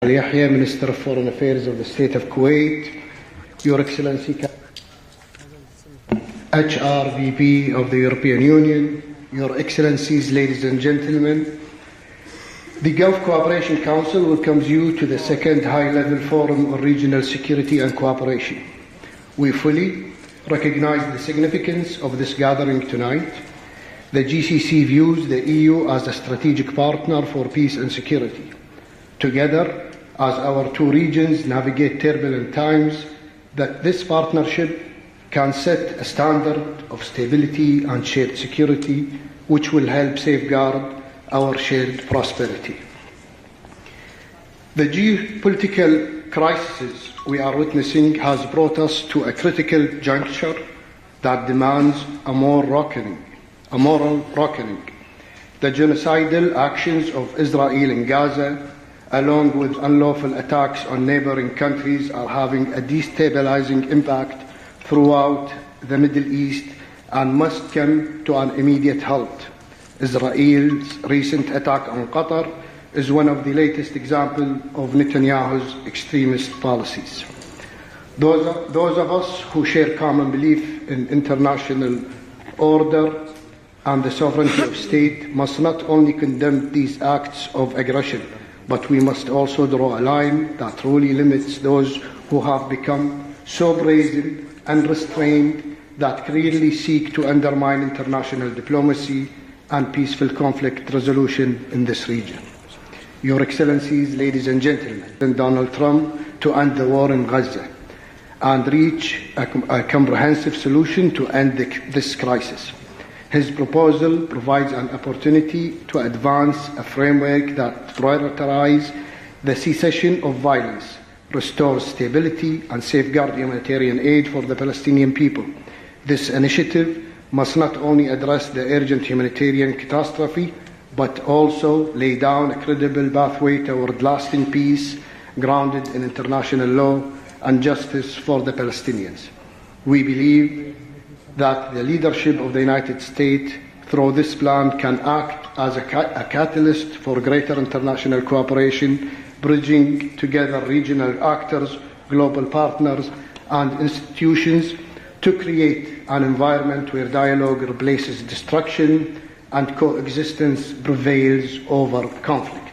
Yahya, Minister of Foreign Affairs of the State of Kuwait, Your Excellency HRVP of the European Union, Your Excellencies, ladies and gentlemen, the Gulf Cooperation Council welcomes you to the second high-level forum on regional security and cooperation. We fully recognize the significance of this gathering tonight. The GCC views the EU as a strategic partner for peace and security. Together, as our two regions navigate turbulent times, that this partnership can set a standard of stability and shared security, which will help safeguard our shared prosperity. The geopolitical crisis we are witnessing has brought us to a critical juncture that demands a moral reckoning. The genocidal actions of Israel in Gaza, along with unlawful attacks on neighboring countries, are having a destabilizing impact throughout the Middle East and must come to an immediate halt. Israel's recent attack on Qatar is one of the latest examples of Netanyahu's extremist policies. Those of us who share common belief in international order and the sovereignty of state must not only condemn these acts of aggression, but we must also draw a line that truly limits those who have become so brazen and restrained that clearly seek to undermine international diplomacy and peaceful conflict resolution in this region. Your Excellencies, ladies and gentlemen, Donald Trump to end the war in Gaza and reach a comprehensive solution to end this crisis. His proposal provides an opportunity to advance a framework that prioritizes the cessation of violence, restores stability, and safeguards humanitarian aid for the Palestinian people. This initiative must not only address the urgent humanitarian catastrophe, but also lay down a credible pathway toward lasting peace grounded in international law and justice for the Palestinians. We believe that the leadership of the United States through this plan can act as a catalyst for greater international cooperation, bridging together regional actors, global partners, and institutions to create an environment where dialogue replaces destruction and coexistence prevails over conflict.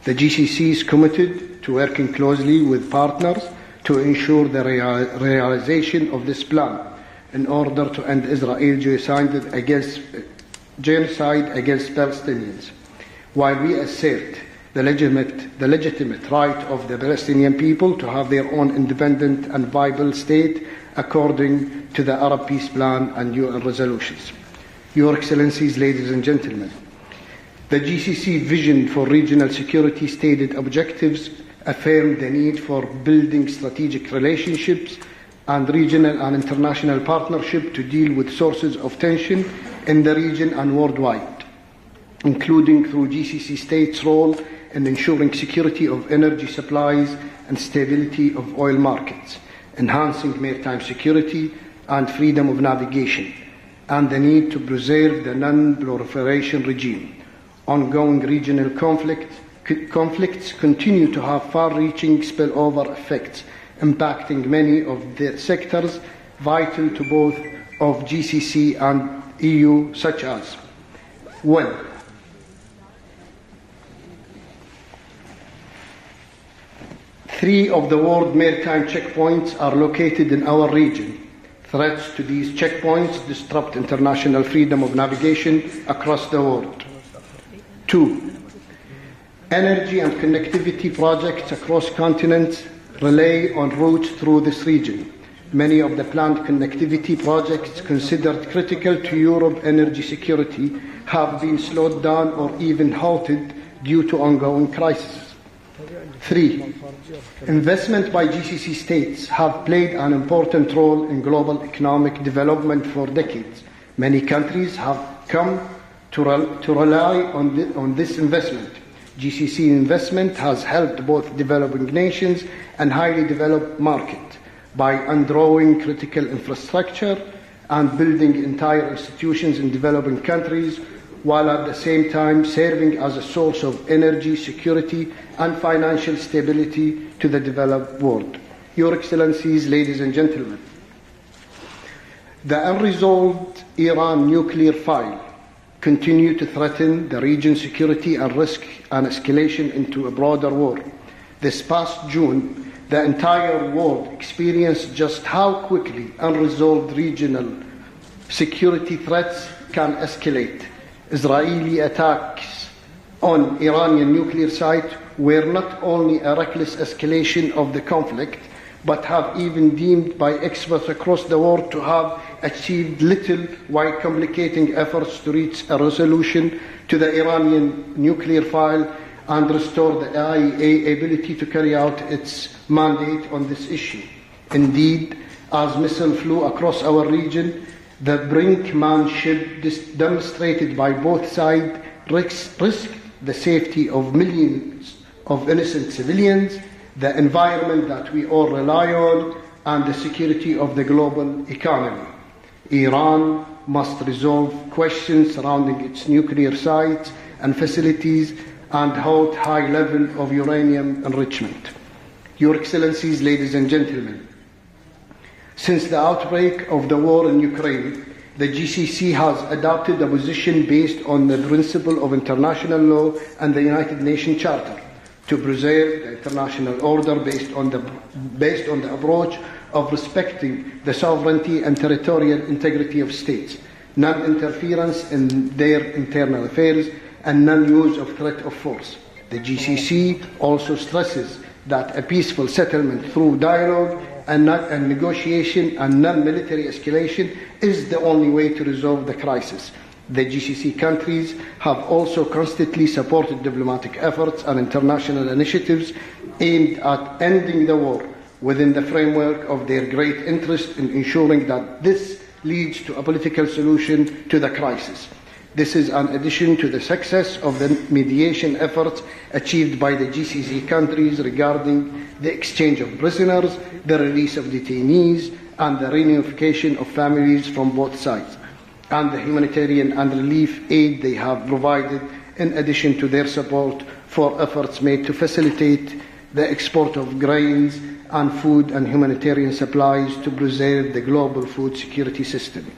The GCC is committed to working closely with partners to ensure the realization of this plan in order to end Israel's genocide against Palestinians, while we assert the legitimate right of the Palestinian people to have their own independent and viable state according to the Arab Peace Plan and UN resolutions. Your Excellencies, ladies and gentlemen, the GCC vision for regional security stated objectives affirm the need for building strategic relationships and regional and international partnership to deal with sources of tension in the region and worldwide, including through GCC states' role in ensuring security of energy supplies and stability of oil markets, enhancing maritime security and freedom of navigation, and the need to preserve the non-proliferation regime. Ongoing regional conflicts continue to have far-reaching spillover effects, impacting many of the sectors vital to both of GCC and EU, such as 1. Three of the world maritime checkpoints are located in our region. Threats to these checkpoints disrupt international freedom of navigation across the world. 2. Energy and connectivity projects across continents rely on routes through this region. Many of the planned connectivity projects considered critical to Europe's energy security have been slowed down or even halted due to ongoing crises. 3. Investment by GCC states have played an important role in global economic development for decades. Many countries have come to rely on this investment. GCC investment has helped both developing nations and highly developed markets by underwriting critical infrastructure and building entire institutions in developing countries while at the same time serving as a source of energy security and financial stability to the developed world. Your Excellencies, ladies and gentlemen, the unresolved Iran nuclear file continue to threaten the region's security and risk an escalation into a broader war. This past June, the entire world experienced just how quickly unresolved regional security threats can escalate. Israeli attacks on Iranian nuclear site were not only a reckless escalation of the conflict, but have even deemed by experts across the world to have achieved little while complicating efforts to reach a resolution to the Iranian nuclear file and restore the IAEA ability to carry out its mandate on this issue. Indeed, as missiles flew across our region, the brinkmanship demonstrated by both sides risked the safety of millions of innocent civilians, the environment that we all rely on, and the security of the global economy. Iran must resolve questions surrounding its nuclear sites and facilities and halt high level of uranium enrichment. Your Excellencies, ladies and gentlemen, since the outbreak of the war in Ukraine, the GCC has adopted a position based on the principle of international law and the United Nations Charter to preserve the international order based on the approach of respecting the sovereignty and territorial integrity of states, non-interference in their internal affairs, and non-use of threat of force. The GCC also stresses that a peaceful settlement through dialogue and negotiation and non-military escalation is the only way to resolve the crisis. The GCC countries have also constantly supported diplomatic efforts and international initiatives aimed at ending the war within the framework of their great interest in ensuring that this leads to a political solution to the crisis. This is in addition to the success of the mediation efforts achieved by the GCC countries regarding the exchange of prisoners, the release of detainees, and the reunification of families from both sides, and the humanitarian and relief aid they have provided, in addition to their support for efforts made to facilitate the export of grains and food and humanitarian supplies to preserve the global food security system.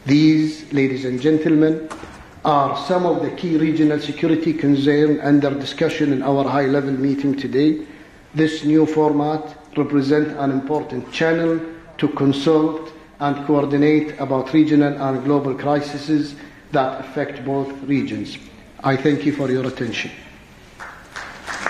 These, ladies and gentlemen, are some of the key regional security concerns under discussion in our high-level meeting today. This new format represents an important channel to consult and coordinate about regional and global crises that affect both regions. I thank you for your attention.